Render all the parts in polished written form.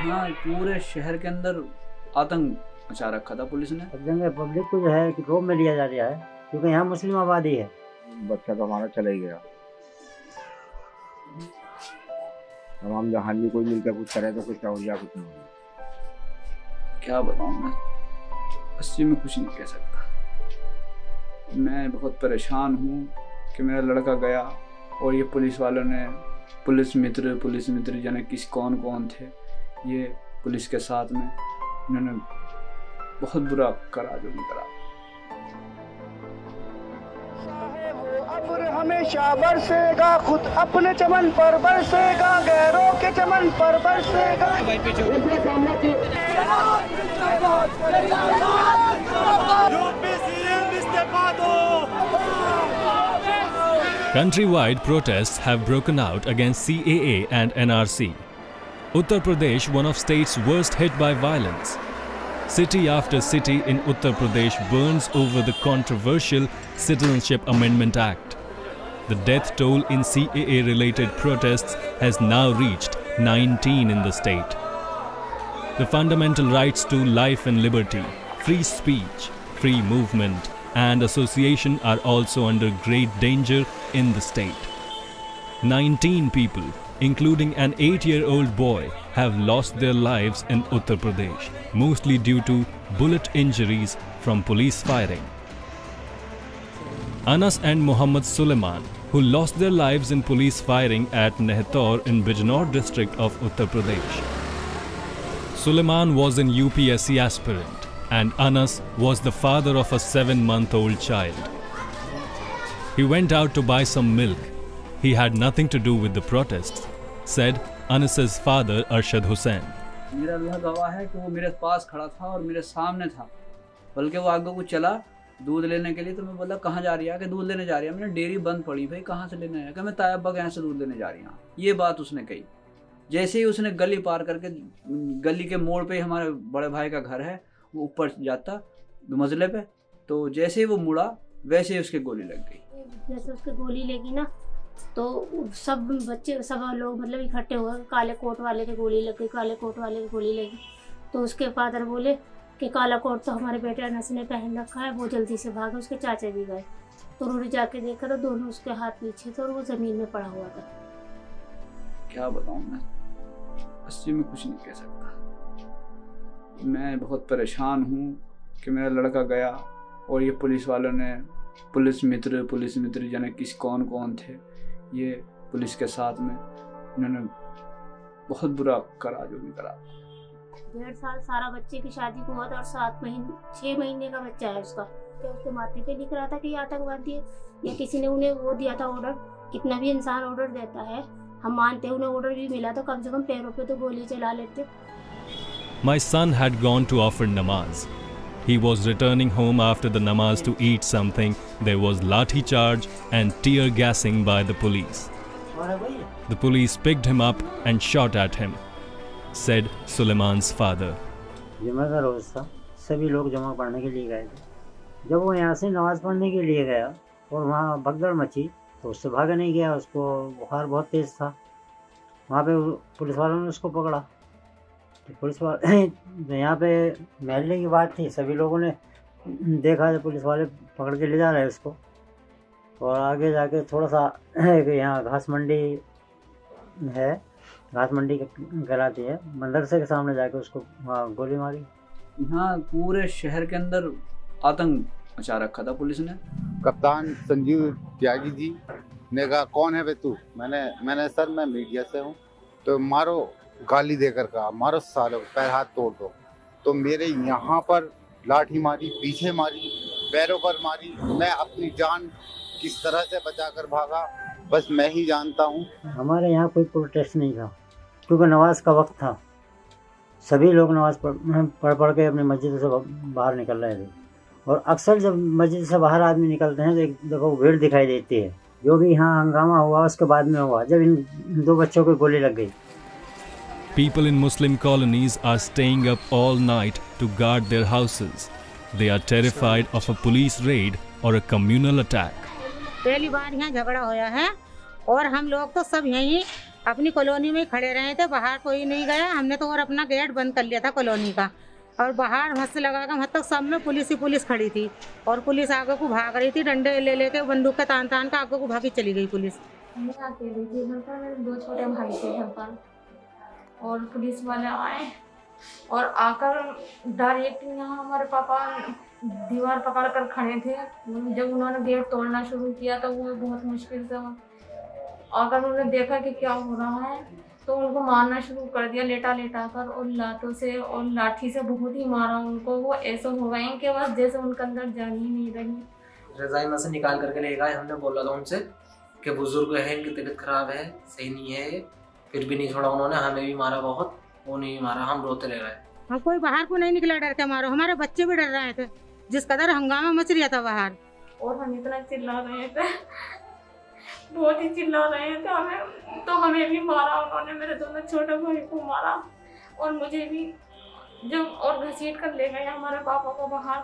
हाँ, पूरे शहर के अंदर आतंक मचा रखा था पुलिस ने। सब जगह पब्लिक को जो है कि रोब में लिया जा रहा है, क्योंकि यहाँ मुस्लिम आबादी है। बच्चा तो हमारा चला ही गया। तमाम जहां भी कोई मिलकर कुछ करे तो कुछ हो या कुछ नहीं हो। क्या बताऊं मैं, अस्सी में कुछ नहीं कह सकता। मैं बहुत परेशान हूँ कि मेरा लड़का गया और ये पुलिस वालों ने, पुलिस मित्र जाने किस कौन कौन थे ये पुलिस के साथ में, इन्होंने बहुत बुरा करा जो नहीं करा। अब्र हमेशा बरसेगा, खुद अपने चमन पर बरसेगा, गैरों के चमन पर बरसेगा। Countrywide protests have broken out against CAA and NRC. Uttar Pradesh, one of states worst hit by violence. City after city in Uttar Pradesh burns over the controversial Citizenship Amendment Act. The death toll in CAA-related protests has now reached 19 in the state. The fundamental rights to life and liberty, free speech, free movement, and association are also under great danger in the state. 19 people, including an 8-year-old boy, have lost their lives in Uttar Pradesh, mostly due to bullet injuries from police firing. Anas and Mohammad Suleiman, who lost their lives in police firing at Nehtaur in Bijnor district of Uttar Pradesh. Suleiman was an UPSC aspirant, and Anas was the father of a 7-month-old child. He went out to buy some milk. He had nothing to do with the protests, said Anas's father Arshad Hussain. मेरा अल्लाह गवाह है कि वो मेरे पास खड़ा था और मेरे सामने था, बल्कि वो आगे को चला दूध लेने के लिए, तो मैं बोला कहाँ जा रही है? कि दूध लेने जा रही है। मैंने डेयरी बंद पड़ी, भाई कहाँ से लेने आया? कि मैं तायब्बा के यहाँ से दूध लेने जा रही हूँ। ये बात उसने कही। जैसे ही उसने गली पार करके, गली के मोड़ पे हमारे बड़े भाई का घर है, वो ऊपर जाता मजले पे, तो जैसे ही वो मुड़ा वैसे ही उसके गोली लग गई। जैसे उसके गोली लगी ना, तो सब बच्चे, सब लोग मतलब इकट्ठे हुए, काले कोट वाले के गोली लग गई, काले कोट वाले की गोली लगी। तो उसके फादर बोले कि काला कोट तो हमारे बेटे अनस ने पहन रखा है, वो जल्दी से भागे। उसके चाचा भी गए, तो उन्होंने जाके देखा तो दोनों उसके हाथ पीछे थे और वो ज़मीन में पड़ा हुआ था। क्या बताऊं मैं, अस्सी में कुछ नहीं कह सकता। मैं बहुत परेशान हूँ कि मेरा लड़का गया और ये पुलिस वालों ने, पुलिस मित्र जाने किस कौन कौन थे ये पुलिस के साथ में, इन्होंने बहुत बुरा करा जो भी करा। 1.5 साल सारा बच्चे की शादी को हुआ था और 6 महीने का बच्चा है उसका। क्या उसके माथे पे लिख रहा था कि ये आतंकवादी है, या किसी ने उन्हें वो दिया था ऑर्डर? कितना भी इंसान ऑर्डर देता है, हम मानते हैं उन्हें ऑर्डर भी मिला तो कम से कम पैरों पे तो गोली चला लेते। My son had gone to offer namaz. He was returning home after the namaz to eat something. There was lathi charge and tear gassing by the police. The police picked him up and shot at him, said Suleiman's father. जुमा का रोज़ था, सभी लोग जमा पढ़ने के लिए गए थे। जब वो यहाँ से नमाज़ पढ़ने के लिए गया और वहाँ भगदड़ मची, तो उससे भागा नहीं गया। उसको बुखार बहुत तेज़ था। वहाँ पे पुलिस वालों ने उसको पकड़ा। तो पुलिस वाले यहाँ पे महल्ले की बात थी, सभी लोगों ने देखा तो पुलिस वाले पकड़ के ले जा रहे हैं उसको। और आगे जाके थोड़ा सा यहाँ घास मंडी है, घास मंडी कहलाती है, मदरसे के सामने जाके उसको गोली मारी। यहाँ पूरे शहर के अंदर आतंक मचा रखा था पुलिस ने। कप्तान संजीव त्यागी जी ने कहा कौन है बे तू? मैंने सर मैं मीडिया से हूँ। तो मारो, गाली देकर कहा मारो सालों, पैर हाथ तोड़ दो। तो मेरे यहाँ पर लाठी मारी, पीछे मारी, पैरों पर मारी। मैं अपनी जान किस तरह से बचाकर भागा बस मैं ही जानता हूँ। हमारे यहाँ कोई प्रोटेस्ट नहीं था, क्योंकि नमाज का वक्त था। सभी लोग नमाज पढ़ के अपनी मस्जिद से बाहर निकल रहे थे। और अक्सर जब मस्जिद से बाहर आदमी निकलते हैं तो एक देखो भीड़ दिखाई देती है। जो भी यहाँ हंगामा हुआ उसके बाद में हुआ, जब इन 2 बच्चों को गोली लग गई। People in Muslim colonies are staying up all night to guard their houses. They are terrified of a police raid or a communal attack. पहली बार यहाँ झगड़ा होया है और हम लोग तो सब यहीं अपनी कॉलोनी में ही खड़े रहे थे, बाहर कोई नहीं गया। हमने तो और अपना गेट बंद कर लिया था कॉलोनी का, और बाहर हंस लगा कर मतलब सब में पुलिस ही पुलिस खड़ी थी, और पुलिस आगे को भाग रही थी, डंडे ले लेके बंदूक का तान तान का आगे को भागी चली गई पुलिस। मैं अकेली थी घर पर, मेरे 2 छोटे भाई थे घर पर, और पुलिस वाले आए और आकर डायरेक्ट यहाँ हमारे पापा दीवार पकड़ कर खड़े थे। जब उन्होंने गेट तोड़ना शुरू किया तो वो बहुत मुश्किल से अगर उन्होंने देखा कि क्या हो रहा है तो उनको मारना शुरू कर दिया, लेटा लेटा कर, और लातों से और लाठी से बहुत ही मारा उनको। वो ऐसे हो गए कि बस जैसे उनके अंदर जान ही नहीं रही। रज़ाई में से निकाल करके ले गए। हमने बोला था उनसे कि बुजुर्ग है, इनकी तबीयत खराब है, सही नहीं है, फिर भी नहीं छोड़ा उन्होंने। हमें भी मारा बहुत, वो नहीं मारा, हम रोते ले गए। हम कोई बाहर को नहीं निकला डर के मारो, हमारे बच्चे भी डर रहे थे, जिस कदर हंगामा मच रहा था बाहर। और हम इतना चिल्ला रहे थे, बहुत ही चिल्ला रहे थे हमें, तो हमें भी मारा उन्होंने, मेरे दोनों छोटे भाई को मारा और मुझे भी। जब और घसीट कर ले गए हमारे पापा को बाहर,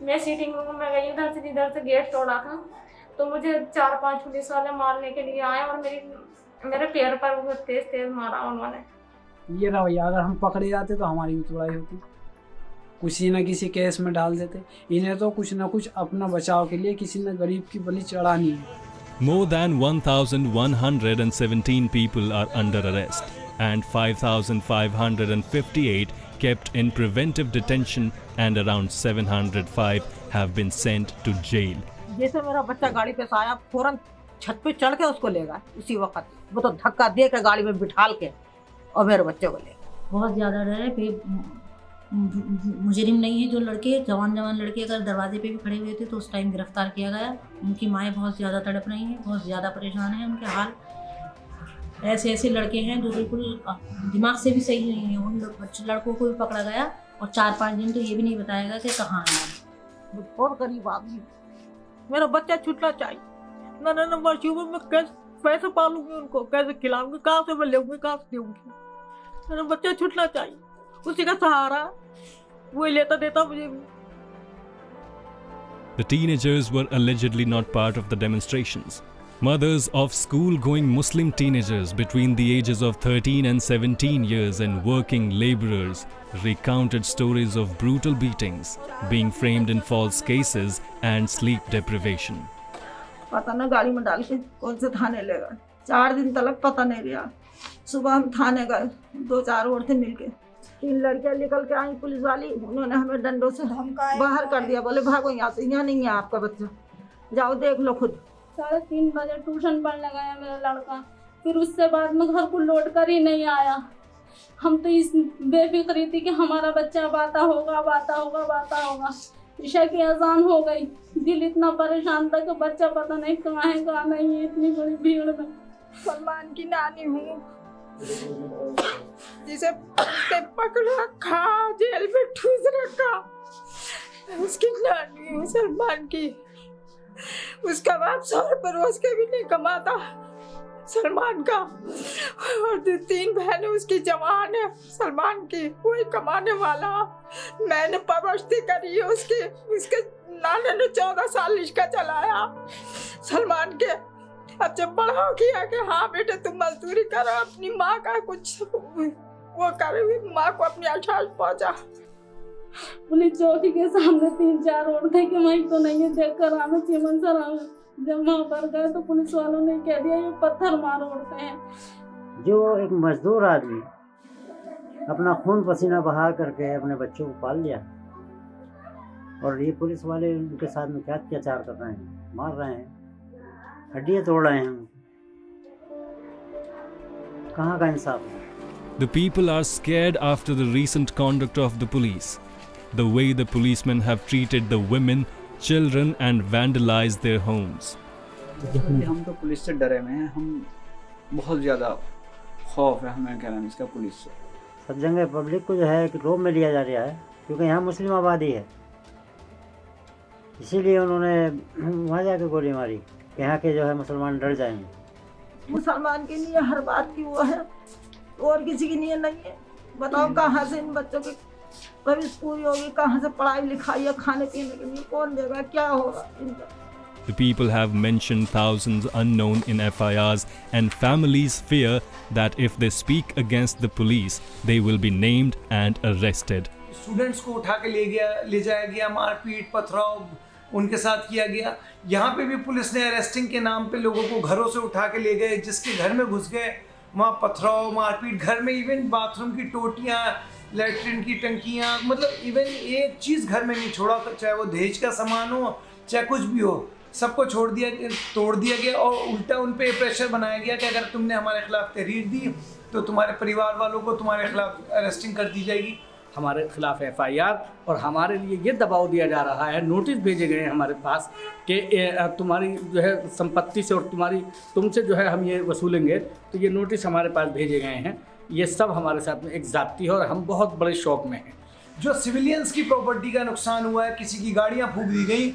मैं सीटिंग रूम में गई, इधर से गेट तोड़ा था, तो मुझे 4-5 पुलिस वाले मारने के लिए आए और मेरे पैर पर बहुत तेज मारा उन्होंने। ये रवैया, अगर हम पकड़े जाते तो हमारी भी तुड़ाई होती, किसी न किसी केस में डाल देते। इन्हें तो कुछ न कुछ अपना बचाव के लिए किसी ने गरीब की बलि चढ़ानी है। More than 1,117 people are under arrest and 5,558 kept in preventive detention and around 705 have been sent to jail. जैसे मेरा बच्चा गाड़ी पे से आया, फौरन छत पे चढ़ के उसको ले गया उसी वक्त। वो तो धक्का दे के गाड़ी में बिठाल के और मेरे बच्चे को ले। बहुत ज़्यादा डर है। मुजरिम नहीं है जो लड़के, जवान लड़के अगर दरवाजे पे भी खड़े हुए थे तो उस टाइम गिरफ्तार किया गया। उनकी माएँ बहुत ज़्यादा तड़प रही हैं, बहुत ज़्यादा परेशान हैं। उनके हाल ऐसे लड़के हैं जो बिल्कुल दिमाग से भी सही नहीं है। उन लड़कों को भी पकड़ा गया और 4-5 दिन तो ये भी नहीं बताएगा कि कहाँ है। बहुत गरीब आदमी, मेरा बच्चा छूटना चाहिए। ना मशहूर में कैसे पैसे पालूंगी उनको, कैसे खिलाऊंगी, कहाँ से मैं लेंगी, कहाँ से दूंगी। मेरा बच्चा छूटना चाहिए, उसी का सहारा वही लेता देता मुझे भी। The teenagers were allegedly not part of the demonstrations. Mothers of school-going Muslim teenagers between the ages of 13 and 17 years and working laborers recounted stories of brutal beatings, being framed in false cases and sleep deprivation. पता ना गाड़ी में डाल के कौन से थाने ले गए, 4 दिन तक पता नहीं रहा। सुबह हम थाने गए, 2-4 औरतें मिलके, 3 लड़कियां निकल के आई पुलिस वाली, उन्होंने हमें डंडों से बाहर कर दिया। बोले भागो यहाँ से, यहाँ नहीं है आपका बच्चा, जाओ देख लो खुद। 3:30 बजे ट्यूशन पढ़ने गया मेरा लड़का, फिर उससे बाद में घर को लौट कर ही नहीं आया। हम तो इस बेफिक्री थी कि हमारा बच्चा बाता होगा। ईशा की अजान हो गई, दिल इतना परेशान था कि बच्चा पता नहीं कहाँ है कहाँ नहीं है, इतनी बड़ी भीड़ में। सलमान की नानी हूँ, जिसे पकड़ रखा, जेल में ठूस रखा, उसकी नानी हूँ सलमान की। उसका बाप 100 रुपये रोज के भी नहीं कमाता सलमान का, और 3 बहनें उसकी जवान है सलमान की, वही कमाने वाला। मैंने परवरिश करी है उसकी, उसके नाना ने 14 साल रिश्ता चलाया सलमान के। अब जब बड़ा हो गया कि हाँ बेटे तुम मजदूरी करो, अपनी माँ का कुछ वो करे, माँ को अपनी आशाज पहुँचा। पुलिस चौकी के सामने 3-4 औरतें कि वहीं तो नहीं है, देख कर हमें चिमन सर आए। जब वहाँ पर गए तो पुलिस वालों ने कह दिया ये पत्थर मार औरतें हैं। जो एक मजदूर आदमी अपना खून पसीना बहा करके अपने बच्चों को पाल लिया, और ये पुलिस वाले उनके साथ में क्या अत्याचार कर रहे हैं, मार रहे हैं, हड्डियाँ तोड़ रहे हैं, कहाँ का इंसाफ है? The people are scared after the recent conduct of the police. The way the policemen have treated the women, children and vandalized their homes. हम तो पुलिस से डरे हुए हैं, हम बहुत ज़्यादा खौफ है हमें, क्या नाम इसका, पुलिस से। सब जगह पब्लिक को जो है कि रोब में लिया जा रहा है, क्योंकि यहाँ मुस्लिम आबादी है, इसीलिए उन्होंने वहाँ जाके गोली मारी कि यहाँ के जो है मुसलमान डर जाएंगे। मुसलमान के लिए हर बात की वो है, और किसी की नहीं है। बताओ कहाँ से इन बच्चों की भविष्य पूरी होगी, कहाँ से पढ़ाई लिखाई या खाने पीने के लिए कौन देगा, क्या होगा इनका? The people have mentioned thousands unknown in FIRs, and families fear that if they speak against the police, they will be named and arrested. Students को उठा के ले जाया गया, मारपीट पथराव उनके साथ किया गया। यहाँ पे भी पुलिस ने अरेस्टिंग के नाम पे लोगों को घरों से उठा के ले गए, जिसके घर में घुस गए वहाँ पथराव मारपीट, घर में इवन बाथरूम की टोटियाँ, लैट्रिन की टंकियाँ, मतलब इवन एक चीज़ घर में नहीं छोड़ा, चाहे वो दहेज का सामान हो चाहे कुछ भी हो, सबको तोड़ दिया गया। और उल्टा उन पे प्रेशर बनाया गया कि अगर तुमने हमारे खिलाफ तहरीर दी तो तुम्हारे परिवार वालों को तुम्हारे खिलाफ अरेस्टिंग कर दी जाएगी। हमारे खिलाफ FIR और हमारे लिए ये दबाव दिया जा रहा है, नोटिस भेजे गए हैं हमारे पास कि तुम्हारी जो है संपत्ति से और तुमसे जो है हम ये वसूलेंगे, तो ये नोटिस हमारे पास भेजे गए हैं। ये सब हमारे साथ में एक ज़ाती है और हम बहुत बड़े शौक में हैं। जो सिविलियंस की प्रॉपर्टी का नुकसान हुआ है, किसी की गाड़ियाँ फूंक दी गई,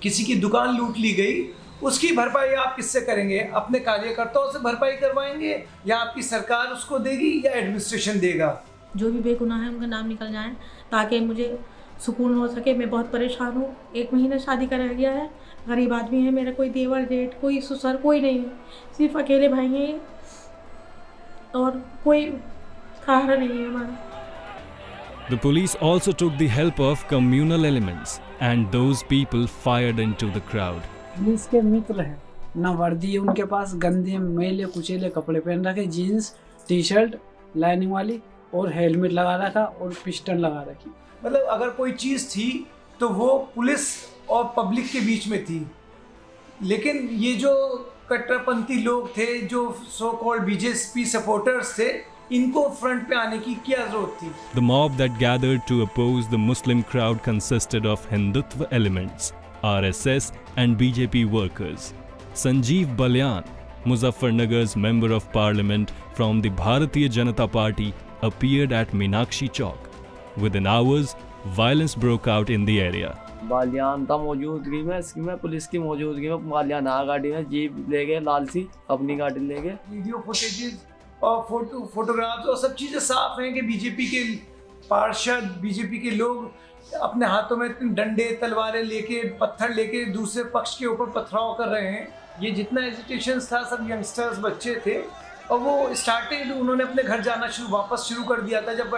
किसी की दुकान लूट ली गई, उसकी भरपाई आप किससे करेंगे? अपने कार्यकर्ताओं से भरपाई करवाएंगे या आपकी सरकार उसको देगी या एडमिनिस्ट्रेशन देगा? जो भी बेगुनाह है उनका नाम निकल जाए ताकि मुझे सुकून हो सके। मैं बहुत परेशान हूँ, 1 महीना शादी का रह गया है, गरीब आदमी है, मेरा कोई देवर जेठ कोई ससुर कोई नहीं है, सिर्फ अकेले भाई हैं और कोई सहारा नहीं है हमारा। The police also took the help of communal elements, and those people fired into the crowd. Police के मित्र हैं, ना वर्दी है उनके पास, गंदे मैले कुचेले कपड़े पहन रखे, जीन्स टी-शर्ट लाइनिंग वाली और हेलमेट लगा रखा और पिस्टल लगा रखी। मतलब अगर कोई चीज़ थी तो वो पुलिस और पब्लिक के बीच में थी, लेकिन ये जो कट्टरपंथी लोग थे, जो सो कॉल्ड BJP सपोर्टर्स थे, इनको फ्रंट पे आने की क्या जरूरत थी? The mob that gathered to oppose the Muslim crowd consisted of Hindutva elements, RSS and BJP workers. Sanjeev Balyan, Muzaffarnagar's member of parliament from the Bharatiya Janata Party, appeared at Meenakshi Chowk. Within hours, violence broke out in the area. Balyan था मौजूदगी में police की मौजूदगी में बालियान आ गाड़ी में jeep ले गए, लाल सी अपनी गाड़ी ले गए। वीडियो फुटेजेस और फोटोग्राफ्स और सब चीज़ें साफ हैं कि बीजेपी के पार्षद, बीजेपी के लोग अपने हाथों में डंडे तलवारें लेके, पत्थर लेके दूसरे पक्ष के ऊपर पथराव कर रहे हैं। ये जितना एजिटेशन था सब यंगस्टर्स बच्चे थे और वो स्टार्टेड, उन्होंने अपने घर जाना वापस शुरू कर दिया था जब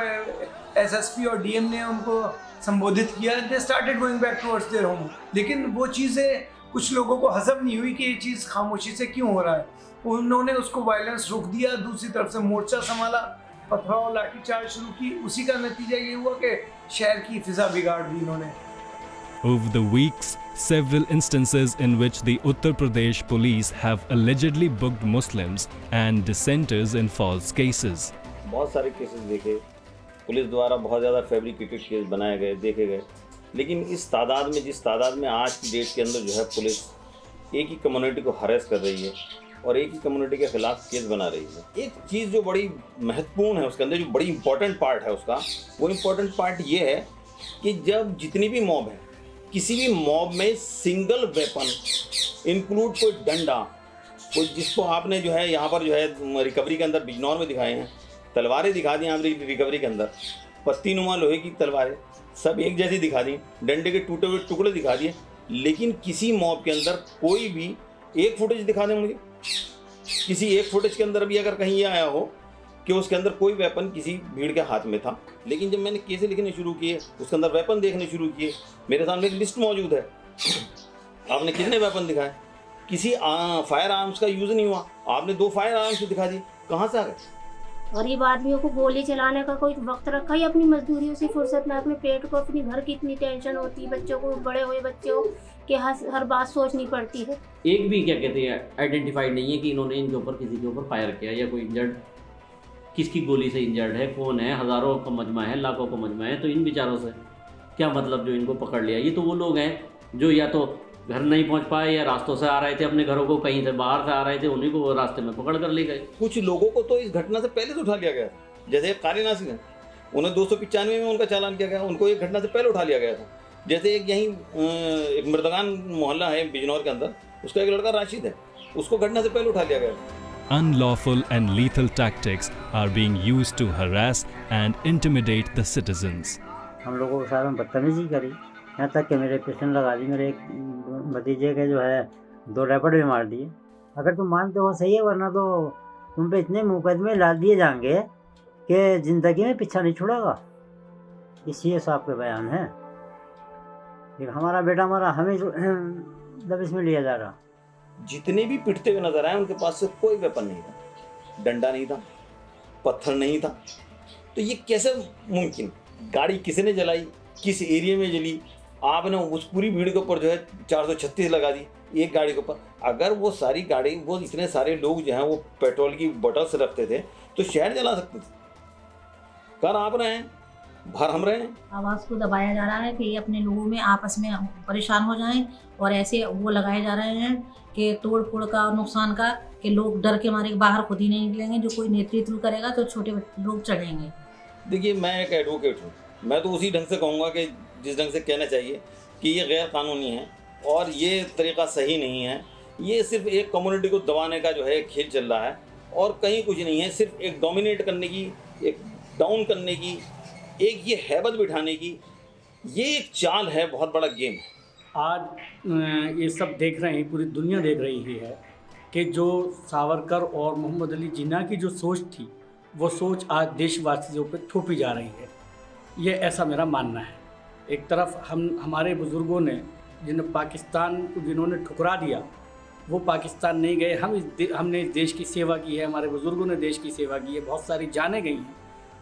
SSP और DM ने उनको संबोधित किया। They started going back towards their home. लेकिन वो चीज़ें कुछ लोगों को हजम नहीं हुई कि ये चीज़ खामोशी से क्यों हो रहा है। उन्होंने उसको वायलेंस रोक दिया, दूसरी तरफ से मोर्चा संभाला, पथराव लाठीचार्ज शुरू की। उसी का नतीजा ये हुआ कि शहर की फिजा बिगाड़ दी इन्होंने। Over the weeks, several instances in which the Uttar Pradesh police have allegedly booked Muslims and dissenters in false cases. बहुत सारे केसेस देखे, पुलिस द्वारा बहुत ज़्यादा फैब्रिकेटेड केस बनाए गए, देखे गए, लेकिन इस तादाद में, जिस तादाद में आज की डेट के अंदर जो है पुलिस एक ही कम्युनिटी को हरेस कर रही है और एक ही कम्युनिटी के खिलाफ केस बना रही है। एक चीज़ जो बड़ी महत्वपूर्ण है उसके अंदर, जो बड़ी इंपॉर्टेंट पार्ट है उसका, वो इम्पॉर्टेंट पार्ट ये है कि जब जितनी भी मॉब है, किसी भी मॉब में सिंगल वेपन इंक्लूड कोई डंडा, कोई जिसको आपने जो है यहाँ पर जो है रिकवरी के अंदर बिजनौर में दिखाए हैं, तलवारें दिखा दी यहाँ पर रिकवरी के अंदर, पत्तीनुमा लोहे की तलवारें सब एक जैसी दिखा दी, डंडे के टूटे हुए टुकड़े दिखा दिए, लेकिन किसी मॉब के अंदर कोई भी एक फुटेज दिखा दें मुझे, किसी एक फुटेज के अंदर भी अगर कहीं ये आया हो कि उसके अंदर कोई वेपन किसी भीड़ के हाथ में था। लेकिन जब मैंने केसें लिखने शुरू किए, उसके अंदर वेपन देखने शुरू किए, मेरे सामने एक लिस्ट मौजूद है, आपने कितने वेपन दिखाए, किसी फायर आर्म्स का यूज़ नहीं हुआ, आपने 2 फायर आर्म्स दिखा दिए, कहाँ से आ गए? गरीब आदमियों को गोली चलाने का कोई वक्त रखा ही अपनी मजदूरियों से फुर्सत में, अपने पेट को, अपनी घर की इतनी टेंशन होती है, बच्चों को, बड़े हुए बच्चों के हर बात सोचनी पड़ती है। एक भी क्या कहते हैं आइडेंटिफाइड नहीं है कि इन्होंने इनके ऊपर किसी के ऊपर फायर किया या कोई इंजर्ड, किसकी गोली से इंजर्ड है, कौन है, हज़ारों का मजमा है, लाखों का मजमा है, तो इन बेचारों से क्या मतलब जो इनको पकड़ लिया। ये तो वो लोग हैं जो या तो घर नहीं पहुंच पाए या रास्तों से आ रहे थे, अपने घरों को कहीं से बाहर से आ रहे थे, उन्हीं को वो रास्ते में पकड़ कर ले गए। कुछ लोगों को तो इस घटना से पहले से उठा लिया गया, जैसे कारी नासिर है, उन्हें 295 में उनका चालान किया गया, उनको एक घटना से पहले उठा लिया गया था। जैसे एक यहीं एक मृदगान मोहल्ला है बिजनौर के अंदर, उसका एक लड़का राशिद है, उसको घटना से पहले उठा लिया गया। Unlawful and lethal tactics are being used to harass and intimidate the citizens. हम लोगों के साथ में बदतमीजी करी, यहाँ तक कि मेरे पेशेंट लगा दी, मेरे एक भतीजे के जो है 2 रैपट भी मार दिए। अगर तुम मानते हो सही है, वरना तो तुम पे इतने मुकदमे ला दिए जाएंगे कि ज़िंदगी में पीछा नहीं छुड़ेगा। इसी साहब के बयान है। एक हमारा बेटा मारा, हमें दबिश में लिया जा रहा। जितने भी पिटते हुए नजर आए उनके पास से कोई वेपन नहीं था, डंडा नहीं था, पत्थर नहीं था। तो ये कैसे मुमकिन? गाड़ी किसने जलाई, किस एरिया में जली? आपने उस पूरी भीड़ के ऊपर जो है 436 लगा दी एक गाड़ी के ऊपर। अगर वो सारी गाड़ी, वो इतने सारे लोग जो हैं वो पेट्रोल की बोतल्स रखते थे तो शहर जला सकते थे। कर आप रहे हैं, भर हम रहे हैं। आवाज़ को दबाया जा रहा है कि ये अपने लोगों में आपस में परेशान हो जाएं, और ऐसे वो लगाए जा रहे हैं कि तोड़ फोड़ का, नुकसान का, कि लोग डर के मारे बाहर खुद ही नहीं निकलेंगे। जो कोई नेतृत्व करेगा तो छोटे लोग चढ़ेंगे। देखिए, मैं एक एडवोकेट हूँ, मैं तो उसी ढंग से कहूँगा कि जिस ढंग से कहना चाहिए कि ये गैर कानूनी है और ये तरीका सही नहीं है। ये सिर्फ एक कम्युनिटी को दबाने का जो है खेल चल रहा है और कहीं कुछ नहीं है। सिर्फ एक डोमिनेट करने की, एक डाउन करने की, एक ये हैबत बिठाने की, ये एक चाल है, बहुत बड़ा गेम है। आज ये सब देख रहे हैं, पूरी दुनिया देख रही है कि जो सावरकर और मोहम्मद अली जिन्ना की जो सोच थी, वो सोच आज देशवासियों पे थोपी जा रही है। ये ऐसा मेरा मानना है। एक तरफ हमारे बुज़ुर्गों ने पाकिस्तान को जिन्होंने ठुकरा दिया, वो पाकिस्तान नहीं गए। हमने इस देश की सेवा की है, हमारे बुज़ुर्गों ने देश की सेवा की है, बहुत सारी जानें गई हैं।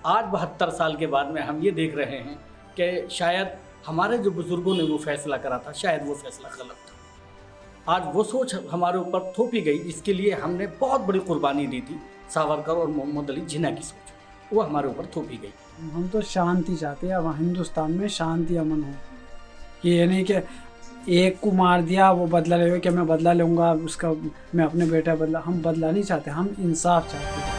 आज 72 साल के बाद में हम ये देख रहे हैं कि शायद हमारे जो बुज़ुर्गों ने वो फैसला करा था, शायद वो फैसला गलत था। आज वो सोच हमारे ऊपर थोपी गई, जिसके लिए हमने बहुत बड़ी कुर्बानी दी थी। सावरकर और मोहम्मद अली जिन्ना की सोच वो हमारे ऊपर थोपी गई। हम तो शांति चाहते हैं, वहाँ हिंदुस्तान में शांति अमन हो। ये नहीं कि एक को मार दिया वो बदला ले कि मैं बदला लूँगा उसका, मैं अपने बेटा बदला। हम बदला नहीं चाहते, हम इंसाफ चाहते हैं।